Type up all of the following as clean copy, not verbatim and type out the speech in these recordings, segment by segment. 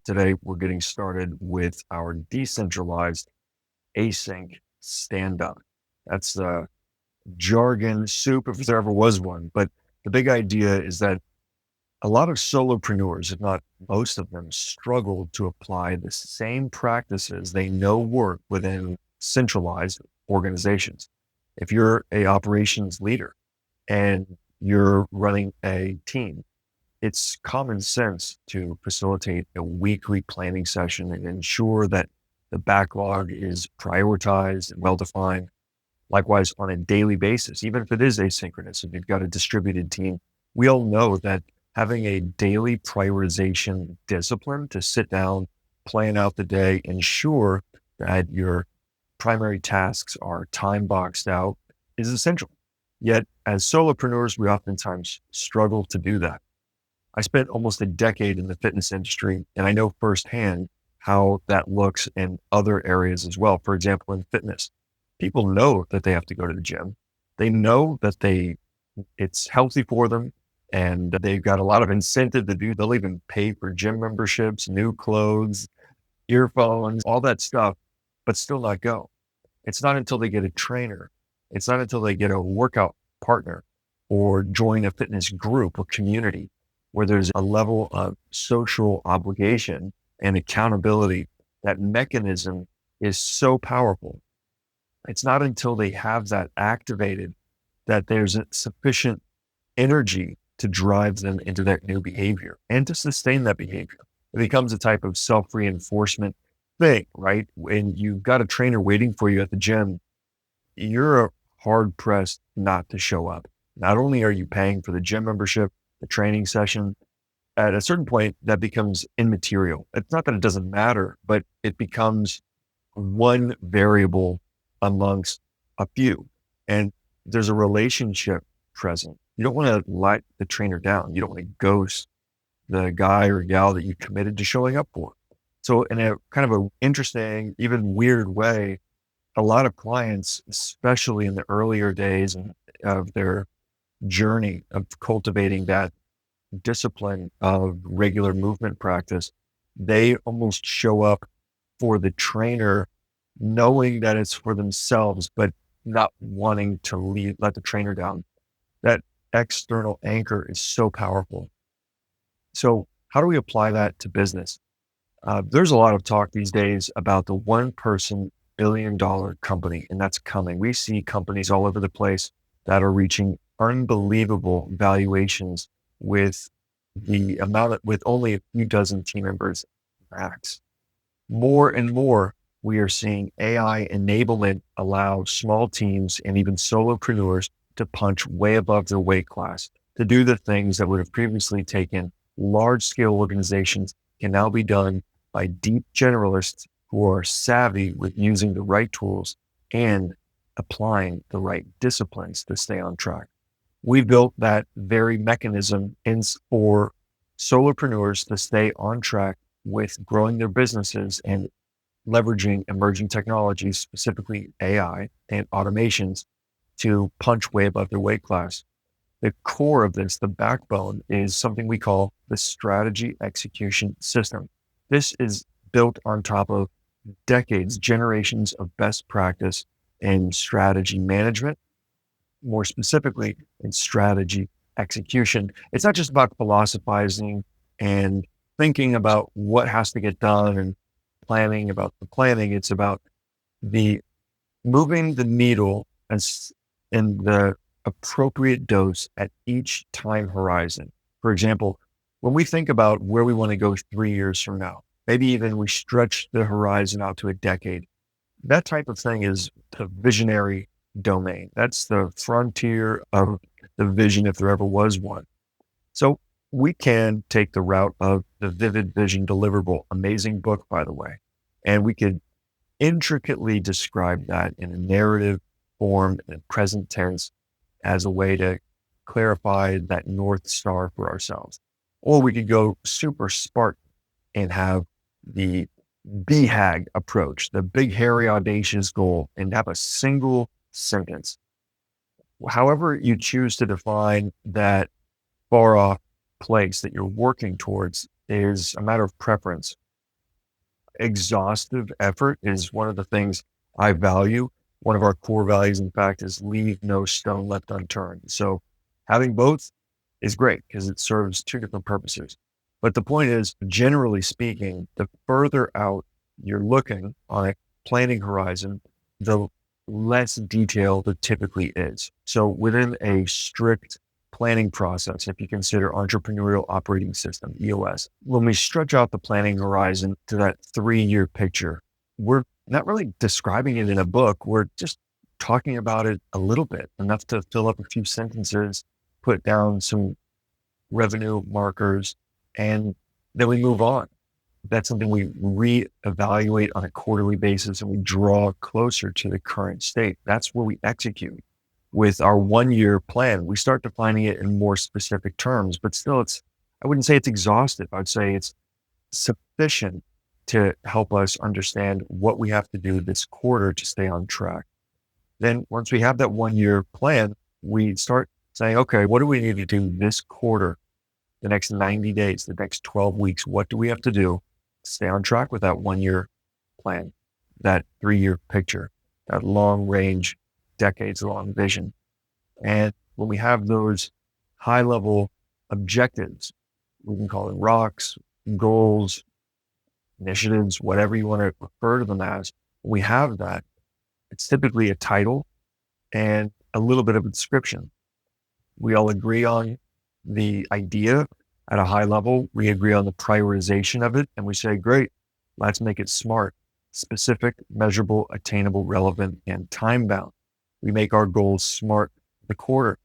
Today, we're getting started with our decentralized async stand-up. That's the jargon soup, if there ever was one. But the big idea is that a lot of solopreneurs, if not most of them, struggle to apply the same practices they know work within centralized organizations. If you're a operations leader and you're running a team, it's common sense to facilitate a weekly planning session and ensure that the backlog is prioritized and well-defined. Likewise, on a daily basis, even if it is asynchronous, if you've got a distributed team, we all know that having a daily prioritization discipline to sit down, plan out the day, ensure that your primary tasks are time boxed out is essential. Yet, as solopreneurs, we oftentimes struggle to do that. I spent almost a decade in the fitness industry, and I know firsthand how that looks in other areas as well. For example, in fitness, people know that they have to go to the gym. They know that it's healthy for them and they've got a lot of incentive to do. They'll even pay for gym memberships, new clothes, earphones, all that stuff, but still not go. It's not until they get a trainer. It's not until they get a workout partner or join a fitness group or community where there's a level of social obligation and accountability. That mechanism is so powerful. It's not until they have that activated that there's a sufficient energy to drive them into that new behavior and to sustain that behavior. It becomes a type of self-reinforcement thing, right? When you've got a trainer waiting for you at the gym, you're hard pressed not to show up. Not only are you paying for the gym membership, the training session, at a certain point that becomes immaterial. It's not that it doesn't matter, but it becomes one variable amongst a few. And there's a relationship present. You don't want to let the trainer down. You don't want to ghost the guy or gal that you committed to showing up for. So in a kind of an interesting, even weird way, a lot of clients, especially in the earlier days of their journey of cultivating that discipline of regular movement practice, they almost show up for the trainer, knowing that it's for themselves, but not wanting to let the trainer down. That external anchor is so powerful. So how do we apply that to business? There's a lot of talk these days about the one-person billion-dollar company, and that's coming. We see companies all over the place that are reaching unbelievable valuations with with only a few dozen team members max. More and more, we are seeing AI enablement allow small teams and even solopreneurs to punch way above their weight class, to do the things that would have previously taken large scale organizations can now be done by deep generalists who are savvy with using the right tools and applying the right disciplines to stay on track. We built that very mechanism for solopreneurs to stay on track with growing their businesses and leveraging emerging technologies, specifically AI and automations, to punch way above their weight class. The core of this, the backbone, is something we call the strategy execution system. This is built on top of decades, generations of best practice in strategy management, more specifically in strategy execution. It's not just about philosophizing and thinking about what has to get done and planning about the planning. It's about the moving the needle in the appropriate dose at each time horizon. For example, when we think about where we want to go 3 years from now, maybe even we stretch the horizon out to a decade, that type of thing is the visionary domain. That's the frontier of the vision, if there ever was one. So we can take the route of the Vivid Vision Deliverable, amazing book, by the way, and we could intricately describe that in a narrative form in present tense as a way to clarify that North Star for ourselves. Or we could go super Spartan and have the BHAG approach, the big, hairy, audacious goal, and have a single sentence. However you choose to define that far off place that you're working towards is a matter of preference. exhaustive effort is one of the things I value. One of our core values, in fact, is leave no stone left unturned. So having both is great because it serves two different purposes. But the point is, generally speaking, the further out you're looking on a planning horizon, the less detailed it typically is. So within a strict planning process, if you consider entrepreneurial operating system, EOS, when we stretch out the planning horizon to that 3-year picture, we're not really describing it in a book. We're just talking about it a little bit, enough to fill up a few sentences, put down some revenue markers, and then we move on. That's something we reevaluate on a quarterly basis and we draw closer to the current state. That's where we execute. With our 1-year plan, we start defining it in more specific terms, but still I wouldn't say it's exhaustive. I'd say it's sufficient to help us understand what we have to do this quarter to stay on track. Then once we have that 1-year plan, we start saying, okay, what do we need to do this quarter, the next 90 days, the next 12 weeks? What do we have to do to stay on track with that 1-year plan, that 3-year picture, that long range, decades long vision? And when we have those high level objectives, we can call them rocks, goals, initiatives, whatever you want to refer to them as. When we have that, it's typically a title and a little bit of a description. We all agree on the idea at a high level. We agree on the prioritization of it. And we say, great, let's make it SMART, specific, measurable, attainable, relevant, and time bound. We make our goals SMART the quarter.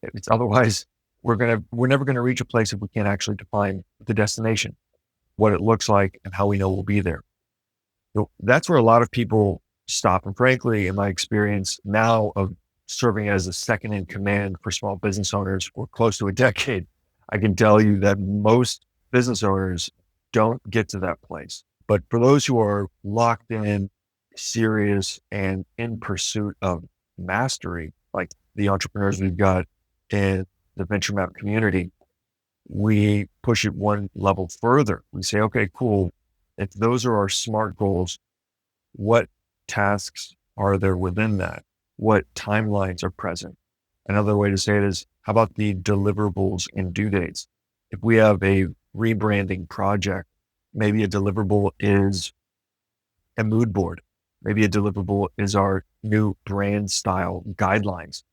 It's otherwise, we're never going to reach a place if we can't actually define the destination, what it looks like, and how we know we'll be there. So that's where a lot of people stop. And frankly, in my experience now of serving as a second in command for small business owners for close to a decade, I can tell you that most business owners don't get to that place. But for those who are locked in, serious, and in pursuit of mastery, like the entrepreneurs we've got in the Venture Map community, we push it one level further. We say, okay, cool. If those are our SMART goals, what tasks are there within that? What timelines are present? Another way to say it is, how about the deliverables and due dates? If we have a rebranding project, maybe a deliverable is a mood board. Maybe a deliverable is our new brand style guidelines.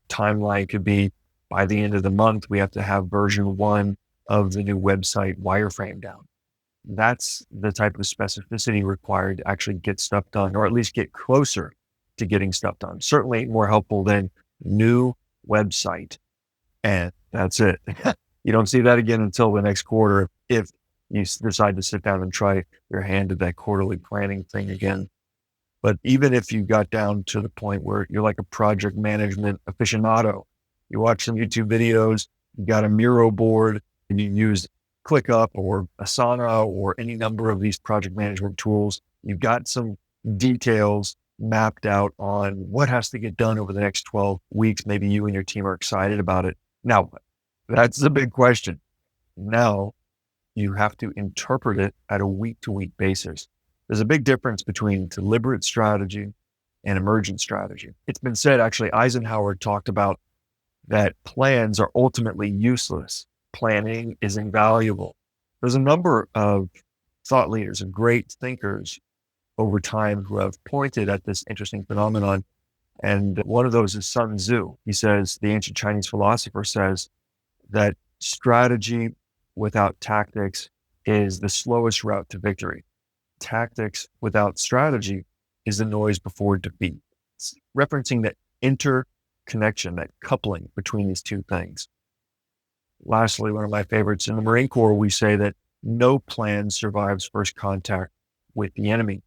Timeline could be by the end of the month, we have to have version 1 of the new website wireframe down. That's the type of specificity required to actually get stuff done, or at least get closer to getting stuff done. Certainly more helpful than new website. And that's it. You don't see that again until the next quarter if you decide to sit down and try your hand at that quarterly planning thing again. But even if you got down to the point where you're like a project management aficionado, you watch some YouTube videos, you got a Miro board, and you use ClickUp or Asana or any number of these project management tools, you've got some details mapped out on what has to get done over the next 12 weeks. Maybe you and your team are excited about it. Now, that's the big question. Now you have to interpret it at a week-to-week basis. There's a big difference between deliberate strategy and emergent strategy. It's been said, actually, Eisenhower talked about that plans are ultimately useless. Planning is invaluable. There's a number of thought leaders and great thinkers over time who have pointed at this interesting phenomenon. And one of those is Sun Tzu. He says, the ancient Chinese philosopher says that strategy without tactics is the slowest route to victory. Tactics without strategy is the noise before defeat. It's referencing that interconnection, that coupling between these two things. Lastly, one of my favorites, in the Marine Corps, we say that no plan survives first contact with the enemy.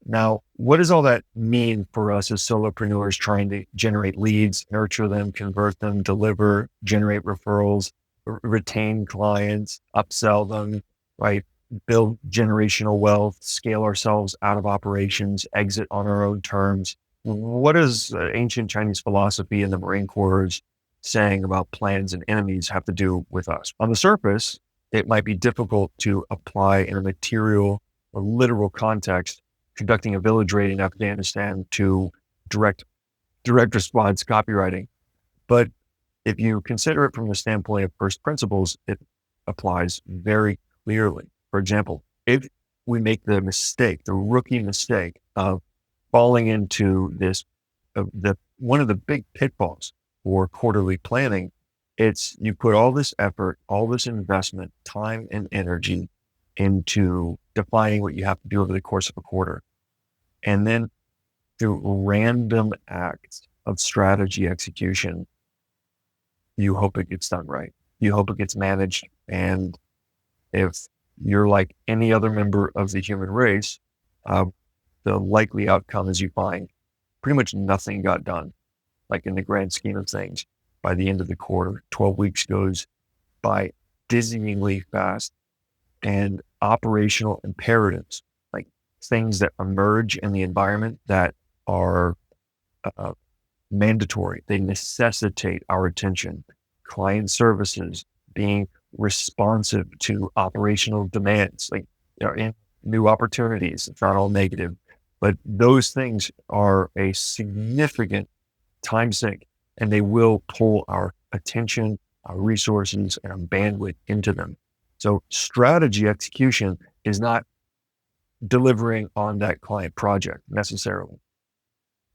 Now, what does all that mean for us as solopreneurs trying to generate leads, nurture them, convert them, deliver, generate referrals, retain clients, upsell them, right? Build generational wealth, scale ourselves out of operations, exit on our own terms. What does ancient Chinese philosophy and the Marine Corps saying about plans and enemies have to do with us? On the surface, it might be difficult to apply in a material a literal context, conducting a village raid in Afghanistan to direct response copywriting. But if you consider it from the standpoint of first principles, it applies very clearly. For example, if we make the rookie mistake of falling into this, one of the big pitfalls for quarterly planning, it's you put all this effort, all this investment, time and energy into defining what you have to do over the course of a quarter. And then through random acts of strategy execution, you hope it gets done right. You hope it gets managed. And if you're like any other member of the human race, the likely outcome is you find pretty much nothing got done, like in the grand scheme of things. By the end of the quarter, 12 weeks goes by dizzyingly fast, and operational imperatives, like things that emerge in the environment that are mandatory, they necessitate our attention. Client services, being responsive to operational demands, like in new opportunities. It's not all negative, but those things are a significant time sink, and they will pull our attention, our resources, and our bandwidth into them. So strategy execution is not delivering on that client project necessarily.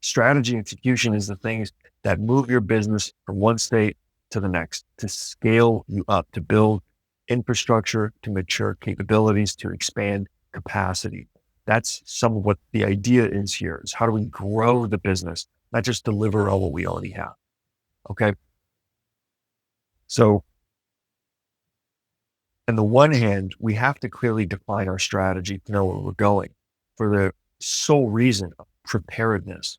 Strategy execution is the things that move your business from one state to the next, to scale you up, to build infrastructure, to mature capabilities, to expand capacity. That's some of what the idea is here, is how do we grow the business, not just deliver on what we already have. Okay. So on the one hand, we have to clearly define our strategy to know where we're going, for the sole reason of preparedness.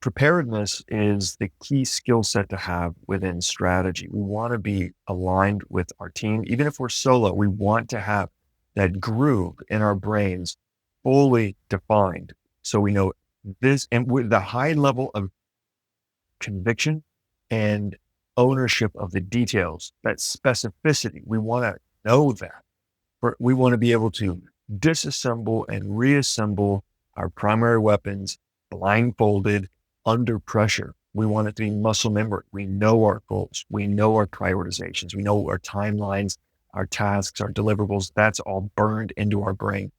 Preparedness is the key skill set to have within strategy. We want to be aligned with our team. Even if we're solo, we want to have that groove in our brains fully defined. So we know this, and with the high level of conviction and ownership of the details, that specificity, we want to know that. We want to be able to disassemble and reassemble our primary weapons blindfolded, under pressure. We want it to be muscle memory. We know our goals. We know our prioritizations. We know our timelines, our tasks, our deliverables. That's all burned into our brain.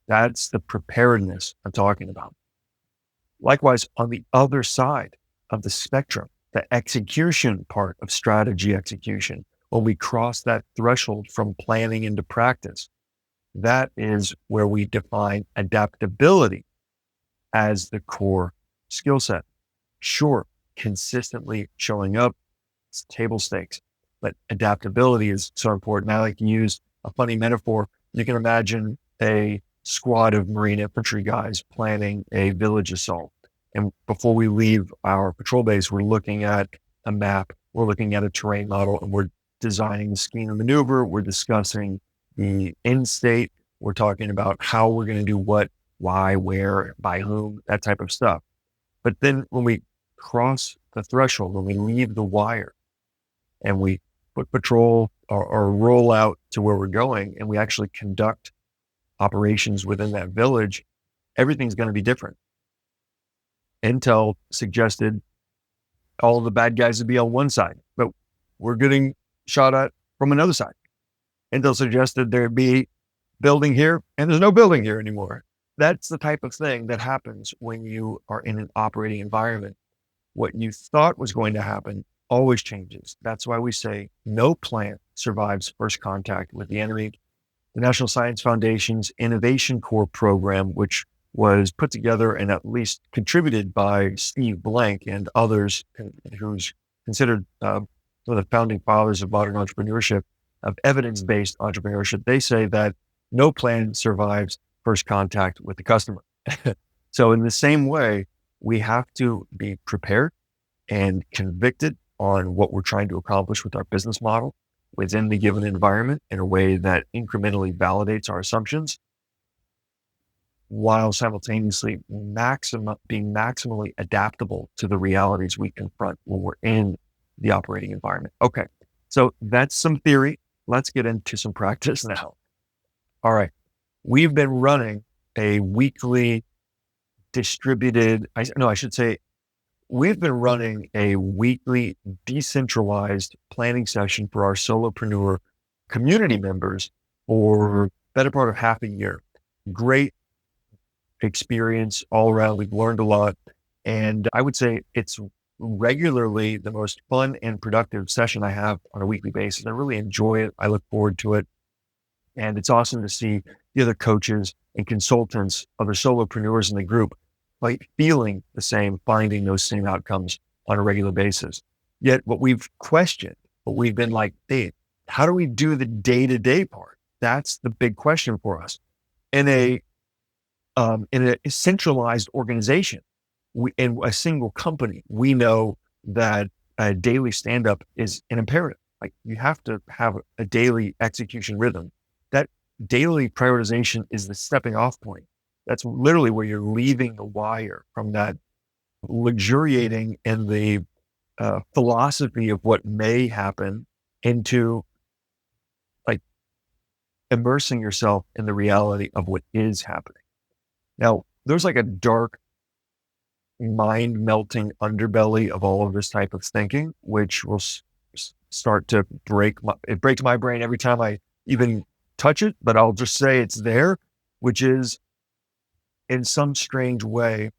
That's the preparedness I'm talking about. Likewise, on the other side of the spectrum, the execution part of strategy execution, when we cross that threshold from planning into practice, that is where we define adaptability as the core skill set. Sure, consistently showing up, it's table stakes, but adaptability is so important. I like to use a funny metaphor. You can imagine a squad of Marine infantry guys planning a village assault. And before we leave our patrol base, we're looking at a map, we're looking at a terrain model, and we're designing the scheme of maneuver. We're discussing the end state. We're talking about how we're going to do what, why, where, by whom, that type of stuff. But then when we cross the threshold, when we leave the wire and we put patrol or roll out to where we're going, and we actually conduct operations within that village, everything's going to be different. Intel suggested all the bad guys would be on one side, but we're getting shot at from another side. Intel suggested there'd be building here, and there's no building here anymore. That's the type of thing that happens when you are in an operating environment. What you thought was going to happen always changes. That's why we say no plan survives first contact with the enemy. The National Science Foundation's Innovation Corps program, which was put together and at least contributed by Steve Blank and others, who's considered one of the founding fathers of modern entrepreneurship, of evidence-based entrepreneurship. They say that no plan survives first contact with the customer. So in the same way, we have to be prepared and convicted on what we're trying to accomplish with our business model within the given environment in a way that incrementally validates our assumptions, while simultaneously being maximally adaptable to the realities we confront when we're in the operating environment. Okay, so that's some theory. Let's get into some practice now. All right. we've been running a weekly distributed, I should say, we've been running a weekly decentralized planning session for our solopreneur community members for better part of half a year. Great experience all around. We've learned a lot. And I would say it's regularly the most fun and productive session I have on a weekly basis. I really enjoy it. I look forward to it. And it's awesome to see the other coaches and consultants, other solopreneurs in the group, like feeling the same, finding those same outcomes on a regular basis. Yet what we've questioned, what we've been like, hey, how do we do the day-to-day part? That's the big question for us. In a centralized organization, in a single company, we know that a daily stand-up is an imperative. Like you have to have a daily execution rhythm. That daily prioritization is the stepping off point. That's literally where you're leaving the wire from that luxuriating in the philosophy of what may happen into like immersing yourself in the reality of what is happening. Now, there's like a dark, mind melting underbelly of all of this type of thinking, which will start to it breaks my brain every time I even touch it, but I'll just say it's there, which is in some strange way,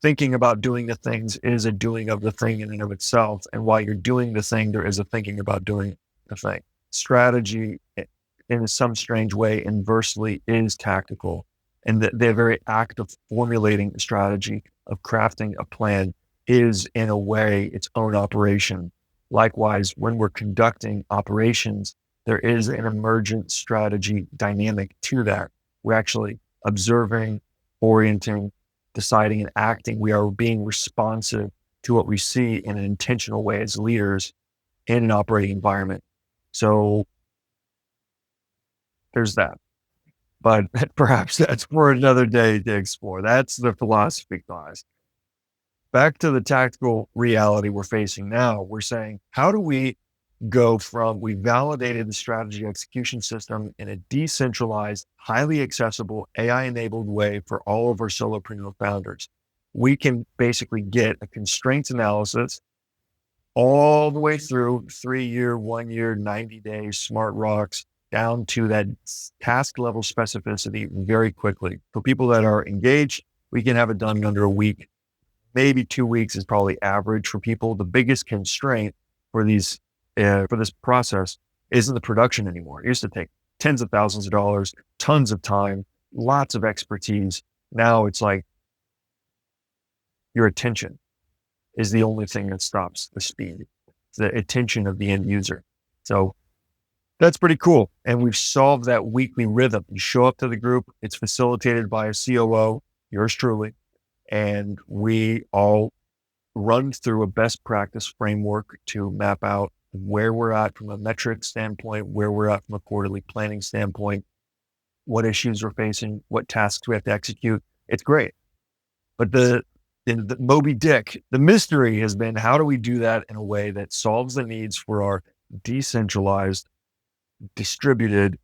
thinking about doing the things is a doing of the thing in and of itself. And while you're doing the thing, there is a thinking about doing the thing. Strategy, in some strange way, inversely is tactical. And the very act of formulating a strategy, of crafting a plan, is in a way its own operation. Likewise, when we're conducting operations, there is an emergent strategy dynamic to that. We're actually observing, orienting, deciding, and acting. We are being responsive to what we see in an intentional way as leaders in an operating environment. So there's that. But perhaps that's for another day to explore. That's the philosophy class. Back to the tactical reality we're facing now. We're saying, how do we go from, we validated the strategy execution system in a decentralized, highly accessible, AI-enabled way for all of our solopreneur founders. We can basically get a constraints analysis all the way through 3-year, 1 year, 90 days, smart rocks, down to that task level specificity very quickly. For people that are engaged, we can have it done in under a week. Maybe 2 weeks is probably average for people. The biggest constraint for this process isn't the production anymore. It used to take tens of thousands of dollars, tons of time, lots of expertise. Now it's like your attention is the only thing that stops the speed. It's the attention of the end user. So that's pretty cool. And we've solved that weekly rhythm. You show up to the group, it's facilitated by a COO, yours truly, and we all run through a best practice framework to map out where we're at from a metric standpoint, where we're at from a quarterly planning standpoint, what issues we're facing, what tasks we have to execute. It's great. But the Moby Dick, the mystery has been, how do we do that in a way that solves the needs for our decentralized, distributed,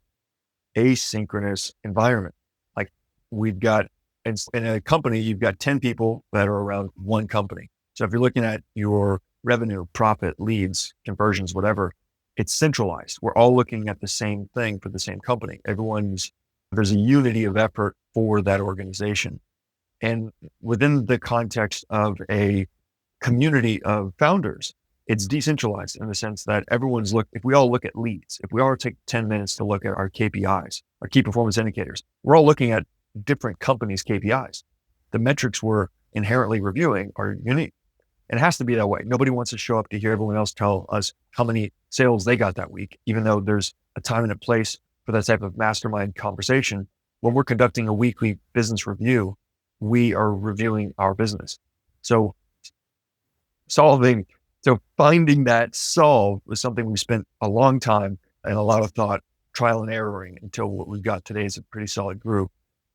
asynchronous environment? Like we've got, in a company, you've got 10 people that are around one company. So if you're looking at your revenue, profit, leads, conversions, whatever, it's centralized. We're all looking at the same thing for the same company. There's a unity of effort for that organization. And within the context of a community of founders, it's decentralized in the sense that if we all look at leads, if we all take 10 minutes to look at our KPIs, our key performance indicators, we're all looking at different companies' KPIs. The metrics we're inherently reviewing are unique. And it has to be that way. Nobody wants to show up to hear everyone else tell us how many sales they got that week, even though there's a time and a place for that type of mastermind conversation. When we're conducting a weekly business review, we are reviewing our business. So finding that solve was something we spent a long time and a lot of thought, trial and erroring, until what we've got today is a pretty solid group.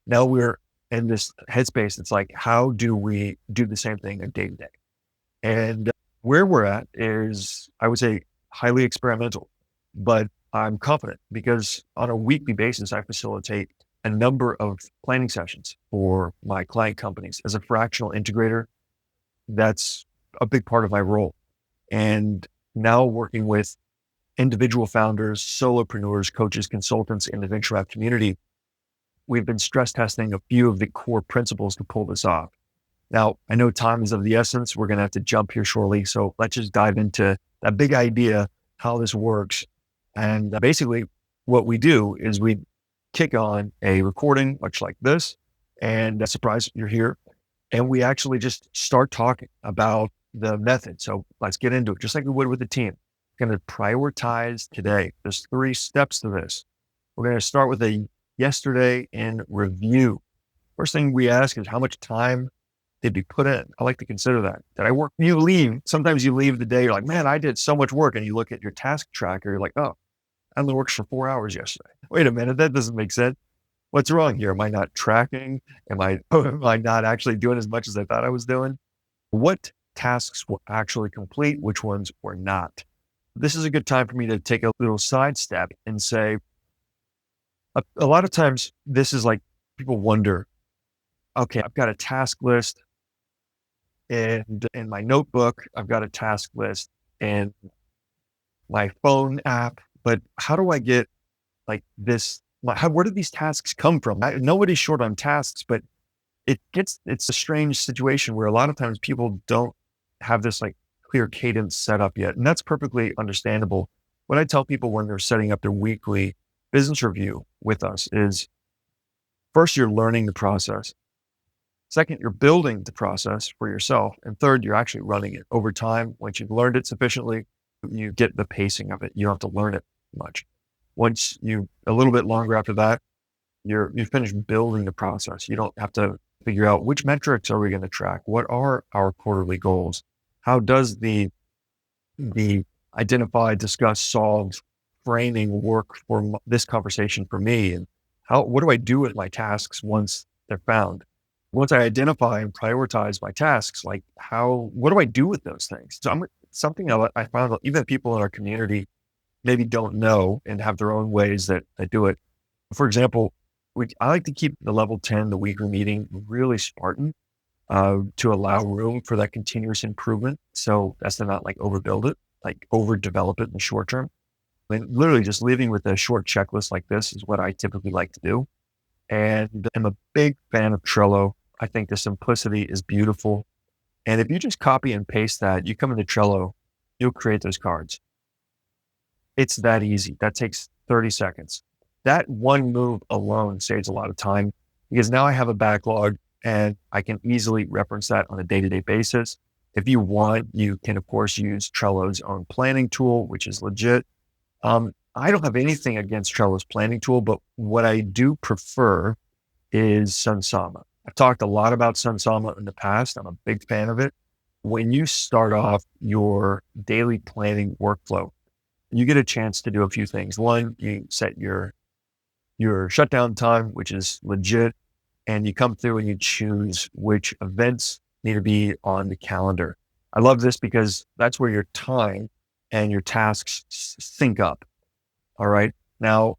Now we're in this headspace. It's like, how do we do the same thing day to day? And where we're at is, I would say, highly experimental, but I'm confident because on a weekly basis, I facilitate a number of planning sessions for my client companies. As a fractional integrator, that's a big part of my role. And now working with individual founders, solopreneurs, coaches, consultants in the venture app community, we've been stress testing a few of the core principles to pull this off. Now, I know time is of the essence. We're going to have to jump here shortly. So let's just dive into that big idea, how this works. And basically, what we do is we kick on a recording, much like this, and surprise, you're here. And we actually just start talking about the method. So let's get into it, just like we would with the team. We're going to prioritize today. There's 3 steps to this. We're going to start with a yesterday in review. First thing we ask is how much time did we put in? I like to consider that. Did I work? Sometimes you leave the day, you're like, man, I did so much work. And you look at your task tracker, you're like, oh, I only worked for 4 hours yesterday. Wait a minute, that doesn't make sense. What's wrong here? Am I not tracking? Am I not actually doing as much as I thought I was doing? What tasks were actually complete? Which ones were not? This is a good time for me to take a little sidestep and say, a lot of times this is like people wonder, okay, I've got a task list and in my notebook, I've got a task list and my phone app, but how do I get like this? Where do these tasks come from? Nobody's short on tasks, but it's a strange situation where a lot of times people don't have this like clear cadence set up yet. And that's perfectly understandable. What I tell people when they're setting up their weekly business review with us is first, you're learning the process. Second, you're building the process for yourself. And third, you're actually running it over time. Once you've learned it sufficiently, you get the pacing of it. You don't have to learn it much. Once a little bit longer after that, you've finished building the process. You don't have to figure out which metrics are we going to track? What are our quarterly goals? How does the identify, discuss, solve framing work for this conversation for me? And what do I do with my tasks once they're found? Once I identify and prioritize my tasks, what do I do with those things? So something I found even people in our community maybe don't know and have their own ways that they do it. For example, I like to keep the level 10, the weekly meeting, really Spartan to allow room for that continuous improvement. So that's to not like overbuild it, like overdevelop it in the short term. I mean, literally just leaving with a short checklist like this is what I typically like to do. And I'm a big fan of Trello. I think the simplicity is beautiful. And if you just copy and paste that, you come into Trello, you'll create those cards. It's that easy. That takes 30 seconds. That one move alone saves a lot of time because now I have a backlog and I can easily reference that on a day-to-day basis. If you want, you can, of course, use Trello's own planning tool, which is legit. I don't have anything against Trello's planning tool, but what I do prefer is Sunsama. I've talked a lot about Sunsama in the past. I'm a big fan of it. When you start off your daily planning workflow, you get a chance to do a few things. One, you set your shutdown time, which is legit, and you come through and you choose which events need to be on the calendar. I love this because that's where your time and your tasks sync up. All right. Now,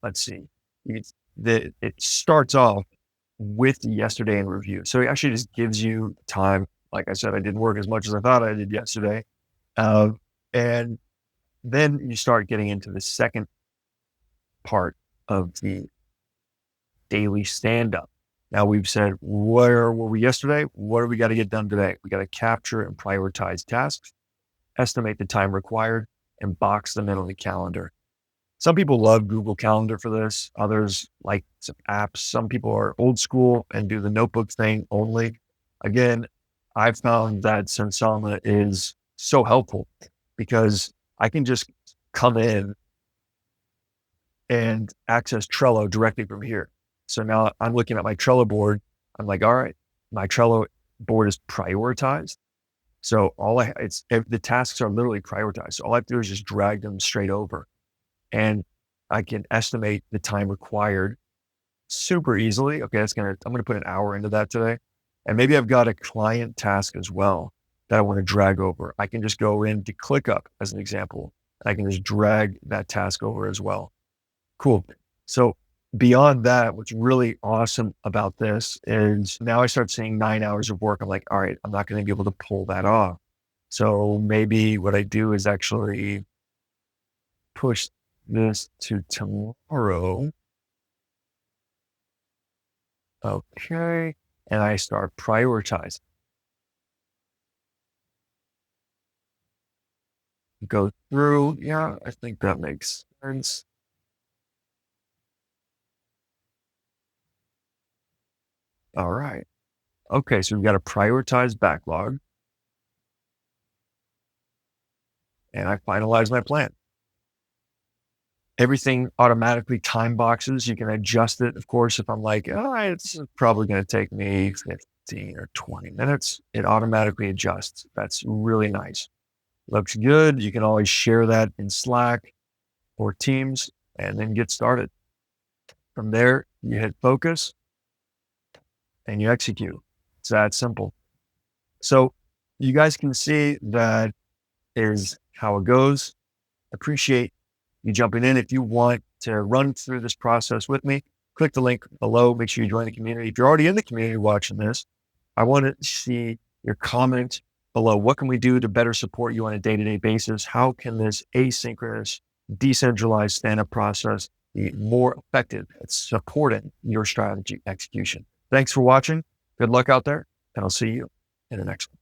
let's see. It starts off with yesterday in review. So it actually just gives you time. Like I said, I didn't work as much as I thought I did yesterday. And then you start getting into the second part of the daily stand-up. Now we've said, where were we yesterday? What do we got to get done today? We got to capture and prioritize tasks, estimate the time required, and box them in on the calendar. Some people love Google Calendar for this. Others like some apps. Some people are old school and do the notebook thing only. Again, I've found that Sunsama is so helpful because I can just come in and access Trello directly from here. So now I'm looking at my Trello board. I'm like, all right, my Trello board is prioritized. So the tasks are literally prioritized. So all I have to do is just drag them straight over. And I can estimate the time required super easily. Okay, I'm going to put an hour into that today. And maybe I've got a client task as well that I want to drag over. I can just go into ClickUp as an example I can just drag that task over as well. Cool. So beyond that, what's really awesome about this is now I start seeing 9 hours of work. I'm like, all right, I'm not going to be able to pull that off. So maybe what I do is actually push this to tomorrow. Okay. And I start prioritizing. Go through. Yeah, I think that makes sense. All right. Okay. So we've got a prioritized backlog and I finalize my plan. Everything automatically time boxes. You can adjust it. Of course, if I'm like, oh, it's probably going to take me 15 or 20 minutes, it automatically adjusts. That's really nice. Looks good. You can always share that in Slack or Teams and then get started. From there, you hit focus and you execute. It's that simple. So you guys can see that is how it goes. Appreciate you jumping in. If you want to run through this process with me, click the link below. Make sure you join the community. If you're already in the community watching this, I want to see your comment below. What can we do to better support you on a day-to-day basis? How can this asynchronous, decentralized stand-up process be more effective at supporting your strategy execution? Thanks for watching. Good luck out there, and I'll see you in the next one.